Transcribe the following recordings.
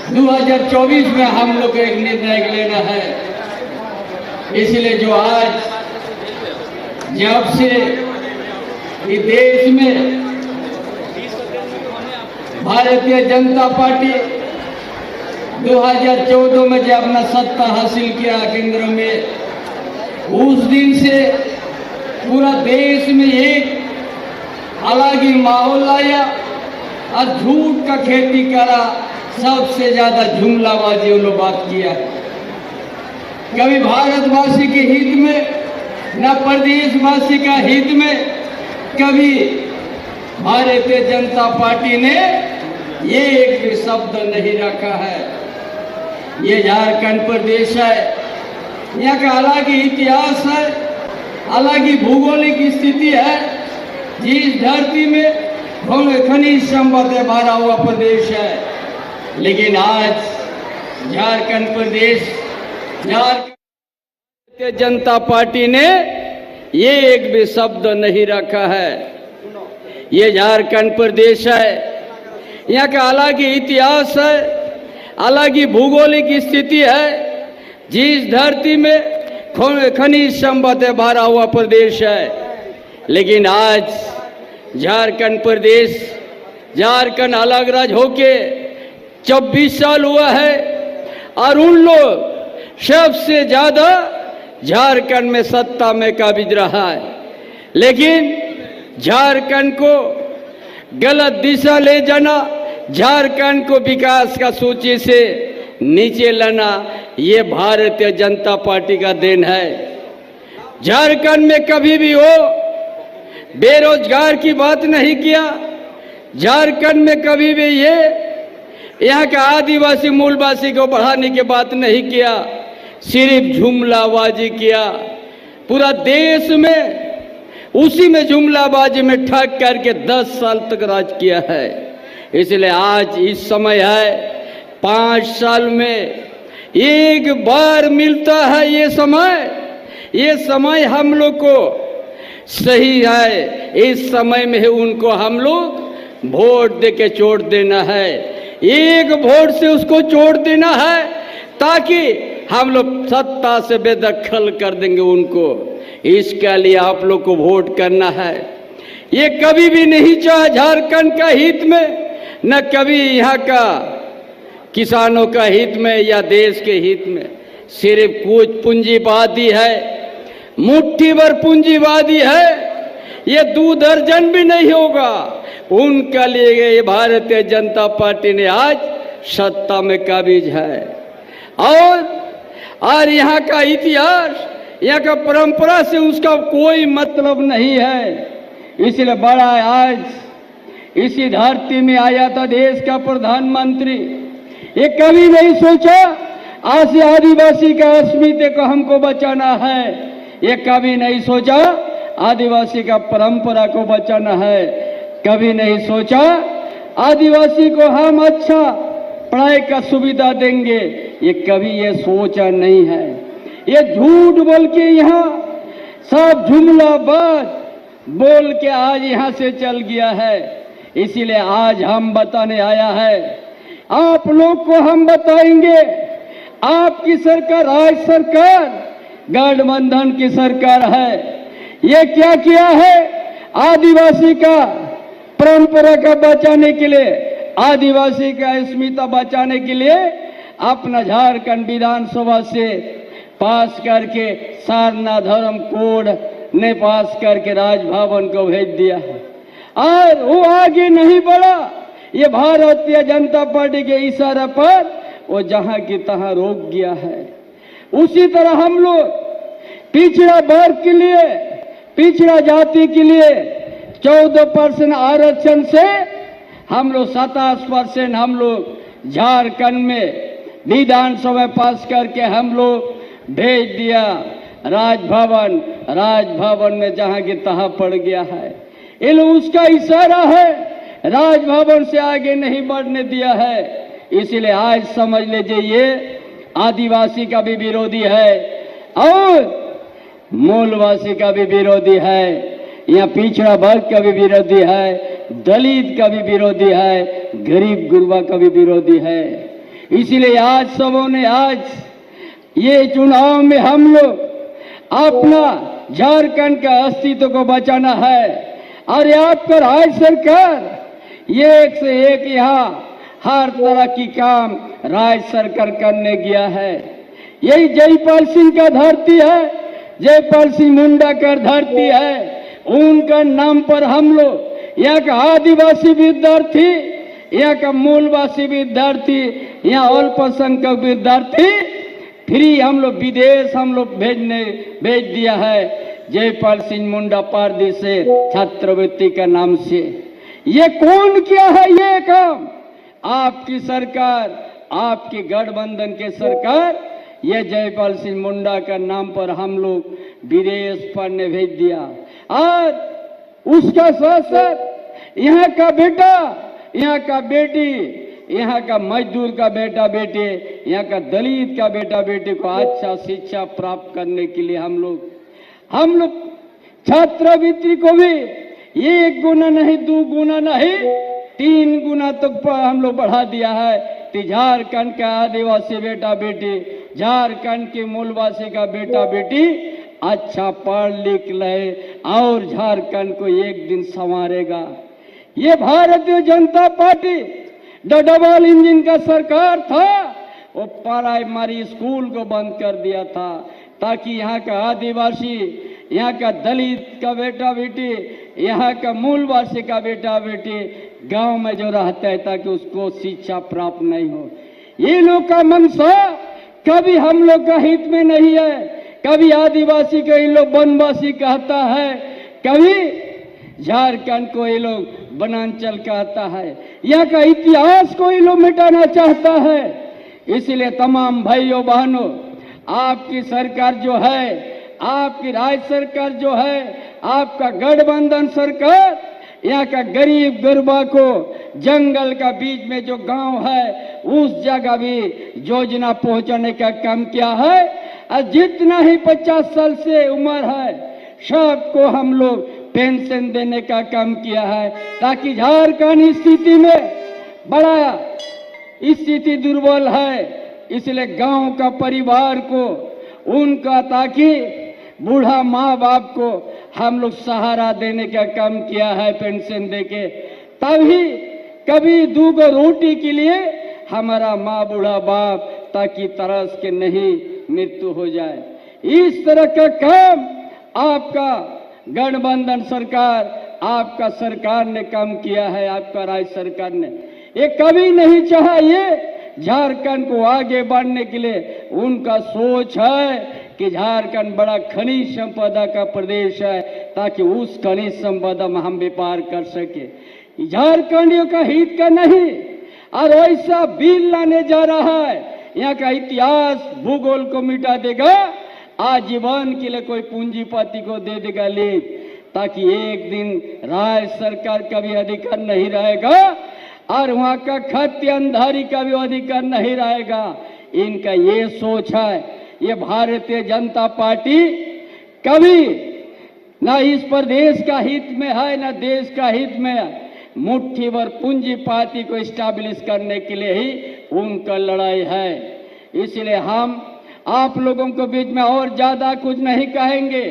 2024 में हम लोग को एक निर्णय लेना है। इसलिए जो आज जब से इस देश में भारतीय जनता पार्टी 2014 में जब अपना सत्ता हासिल किया केंद्र में, उस दिन से पूरा देश में एक अलग ही माहौल आया और झूठ का खेती करा। सबसे ज्यादा जुमलाबाजी उन्होंने बात किया। कभी भारतवासी के हित में न प्रदेशवासी का हित में कभी भारतीय जनता पार्टी ने ये एक भी शब्द नहीं रखा है। ये झारखंड प्रदेश है, यहाँ का अलग ही इतिहास है, अलग ही भौगोलिक स्थिति है। जिस धरती में खनिज संपदा भरा हुआ प्रदेश है, लेकिन आज झारखंड प्रदेश, भारतीय जनता पार्टी ने ये एक भी शब्द नहीं रखा है। ये झारखंड प्रदेश है, यहाँ का अलग ही इतिहास है, अलग ही भौगोलिक स्थिति है। जिस धरती में खनिज संपदा भरा हुआ प्रदेश है, लेकिन आज झारखंड प्रदेश, झारखंड अलग राज्य होके 24 साल हुआ है और उन लोग सबसे ज्यादा झारखंड में सत्ता में काबिज रहा है। लेकिन झारखंड को गलत दिशा ले जाना, झारखंड को विकास का सूची से नीचे लाना, ये भारतीय जनता पार्टी का देन है। झारखंड में कभी भी वो बेरोजगार की बात नहीं किया। झारखंड में कभी भी ये यहाँ का आदिवासी मूलवासी को बढ़ाने की बात नहीं किया, सिर्फ जुमलाबाजी किया। पूरा देश में उसी में जुमलाबाजी में ठग करके 10 साल तक राज किया है। इसलिए आज इस समय है, 5 साल में एक बार मिलता है ये समय हम लोग को सही है। इस समय में उनको हम लोग वोट दे के छोड़ देना है, एक वोट से उसको छोड़ देना है, ताकि हम लोग सत्ता से बेदखल कर देंगे उनको। इसके लिए आप लोग को वोट करना है। ये कभी भी नहीं चाहा झारखंड का हित में, न कभी यहाँ का किसानों का हित में या देश के हित में। सिर्फ कुछ पूंजीवादी है, मुट्ठी भर पूंजीवादी है, ये 2 दर्जन भी नहीं होगा। उनका लिए ये भारतीय जनता पार्टी ने आज सत्ता में काबिज है। और यहाँ का इतिहास, यहाँ का परंपरा से उसका कोई मतलब नहीं है। इसलिए बड़ा आज इसी धरती में आया था देश का प्रधानमंत्री। ये कभी नहीं सोचा आज आदिवासी का अस्मिता को हमको बचाना है। ये कभी नहीं सोचा आदिवासी का परंपरा को बचाना है। कभी नहीं सोचा आदिवासी को हम अच्छा पढ़ाई का सुविधा देंगे। ये कभी ये सोचा नहीं है। ये झूठ बोल के यहाँ सब जुमला बात बोल के आज यहाँ से चल गया है। इसीलिए आज हम बताने आया है, आप लोग को हम बताएंगे। आपकी सरकार, आज सरकार गठबंधन की सरकार है। ये क्या किया है? आदिवासी का परंपरा का बचाने के लिए, आदिवासी का अस्मिता बचाने के लिए अपना झारखंड विधानसभा से पास करके सारना धर्म कोड ने पास करके राजभवन को भेज दिया है। और वो आगे नहीं बढ़ा। ये भारतीय जनता पार्टी के इशारे पर वो जहां की तहां रोक गया है। उसी तरह हम लोग पिछड़ा वर्ग के लिए, पिछड़ा जाति के लिए 14% आरक्षण से हम लोग 27% हम लोग झारखंड में विधानसभा पास करके हम लोग भेज दिया राजभवन। राजभवन में जहां की तहां पड़ गया है। इन उसका इशारा है, राजभवन से आगे नहीं बढ़ने दिया है। इसलिए आज समझ लीजिए ये आदिवासी का भी विरोधी है और मूलवासी का भी विरोधी है, यहाँ पिछड़ा वर्ग का भी विरोधी है, दलित का भी विरोधी है, गरीब गुरबा का भी विरोधी है। इसीलिए आज सबों ने आज ये चुनाव में हम लोग अपना झारखंड का अस्तित्व को बचाना है। और आपका राज्य सरकार ये एक से एक यहाँ हर तरह की काम राज्य सरकार करने गया है। यही जयपाल सिंह का धरती है, जयपाल सिंह मुंडा का धरती है। उनका नाम पर हम लोग यहाँ का आदिवासी विद्यार्थी, यहाँ का मूलवासी विद्यार्थी, यहाँ अल्पसंख्यक विद्यार्थी फ्री हम लोग विदेश हम लोग भेज दिया है जयपाल सिंह मुंडा पारदी से छात्रवृत्ति का नाम से। ये कौन किया है ये काम? आपकी सरकार, आपकी गठबंधन के सरकार, ये जयपाल सिंह मुंडा का नाम पर हम लोग विदेश पढ़ने भेज दिया। और उसका साथ साथ यहाँ का बेटा, यहाँ का बेटी, यहाँ का मजदूर का बेटा बेटे, यहाँ का दलित का बेटा बेटे को अच्छा शिक्षा प्राप्त करने के लिए हम लोग छात्रवृत्ति को भी 1 गुना नहीं, 2 गुना नहीं, 3 गुना तक हम लोग बढ़ा दिया है। झारखंड का आदिवासी बेटा बेटी, झारखंड के मूलवासी का बेटा बेटी अच्छा पढ़ लिख ले और झारखंड को एक दिन संवारेगा। ये Bharatiya Janata party double engine का सरकार था, वो प्राइमरी स्कूल को बंद कर दिया था ताकि यहाँ का आदिवासी, यहाँ का दलित का बेटा बेटी, यहाँ का मूलवासी का बेटा बेटी गांव में जो रहता है ताकि उसको शिक्षा प्राप्त नहीं हो। ये लोग का मंशा कभी हम लोग का हित में नहीं है। कभी आदिवासी को ये लोग वनवासी कहता है, कभी झारखंड को ये लोग वनांचल कहता है, यहाँ का इतिहास को ये लोग मिटाना चाहता है। इसलिए तमाम भाइयों बहनों, आपकी सरकार जो है, आपकी राज्य सरकार जो है, आपका गठबंधन सरकार यहाँ का गरीब गुरबा को जंगल का बीच में जो गांव है उस जगह भी योजना पहुंचाने का काम किया है। और जितना ही 50 साल से उम्र है सबको हम लोग पेंशन देने का काम किया है ताकि झारखंड स्थिति में बड़ा स्थिति दुर्बल है, इसलिए गांव का परिवार को उनका ताकि बूढ़ा माँ बाप को हम लोग सहारा देने का काम किया है पेंशन देके। तभी कभी 2 रोटी के लिए हमारा माँ बूढ़ा बाप ताकि तरस के नहीं मृत्यु हो जाए। इस तरह का काम आपका गठबंधन सरकार, आपका सरकार ने काम किया है, आपका राज्य सरकार ने। ये कभी नहीं चाहा ये झारखंड को आगे बढ़ने के लिए। उनका सोच है कि झारखंड बड़ा खनिज संपदा का प्रदेश है ताकि उस खनिज संपदा में हम व्यापार कर सके। झारखंडियों का हित का नहीं। और ऐसा बिल लाने जा रहा है, यहाँ का इतिहास भूगोल को मिटा देगा, आजीवन के लिए कोई पूंजीपति को दे देगा लीज, ताकि एक दिन राज्य सरकार का भी अधिकार नहीं रहेगा और वहाँ का खतियानधारी का भी अधिकार नहीं रहेगा। इनका ये सोच है। ये भारतीय जनता पार्टी कभी ना इस प्रदेश का हित में है ना देश का हित में है। मुट्ठी भर पूंजीपति को स्टैब्लिश करने के लिए ही उनका लड़ाई है। इसलिए हम आप लोगों को बीच में और ज्यादा कुछ नहीं कहेंगे।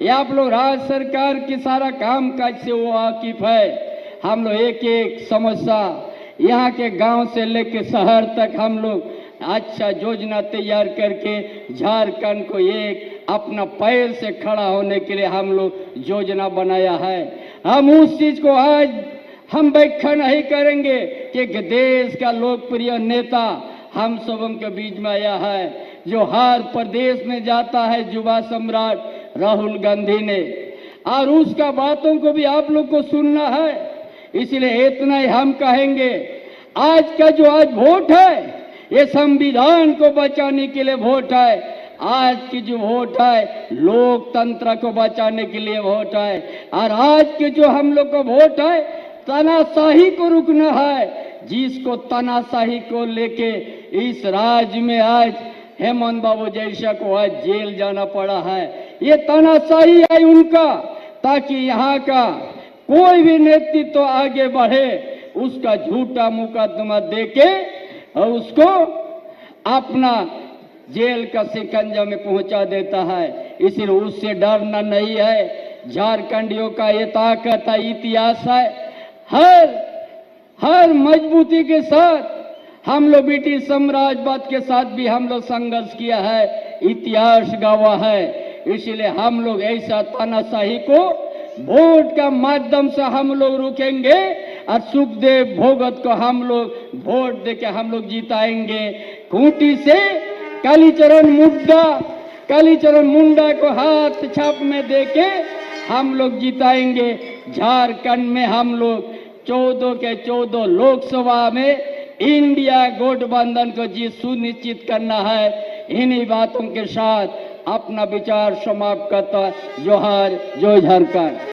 ये आप लोग राज्य सरकार की सारा काम काज से वो वाकिफ है। हम लोग एक एक समस्या यहाँ के गांव से लेकर शहर तक हम लोग अच्छा योजना तैयार करके झारखंड को एक अपना पैर से खड़ा होने के लिए हम लोग योजना बनाया है। हम उस चीज को आज हम व्याख्या नहीं करेंगे कि देश का लोकप्रिय नेता हम सबों के बीच में आया है, जो हर प्रदेश में जाता है, युवा सम्राट राहुल गांधी ने, और उसका बातों को भी आप लोग को सुनना है। इसलिए इतना ही हम कहेंगे, आज का जो आज वोट है ये संविधान को बचाने के लिए वोट है। आज की जो वोट है लोकतंत्र को बचाने के लिए वोट है। और आज के जो हम लोग का वोट है तानाशाही को रुकना है। जिसको तानाशाही को लेके इस राज्य में आज हेमंत बाबू जैसा को आज जेल जाना पड़ा है, ये तानाशाही है उनका, ताकि यहाँ का कोई भी नेतृत्व तो आगे बढ़े उसका झूठा मुकदमा देके और उसको अपना जेल का शिकंजा में पहुंचा देता है। इसलिए उससे डरना नहीं है। झारखंडियों का ये ताकत है, इतिहास है। हर मजबूती के साथ हम लोग ब्रिटिश साम्राज्यवाद के साथ भी हम लोग संघर्ष किया है, इतिहास गवाह है। इसलिए हम लोग ऐसा तानाशाही को वोट का माध्यम से हम लोग रोकेंगे और सुखदेव भोगत को हम लोग वोट देके हम लोग जिताएंगे। खूंटी से कालीचरण मुंडा को हाथ छाप में देके हम लोग जिताएंगे। झारखंड में हम लोग 14 के 14 लोकसभा में इंडिया गठबंधन को जीत सुनिश्चित करना है। इन्हीं बातों के साथ अपना विचार समाप्त करता। जोहार, जय झारखंड।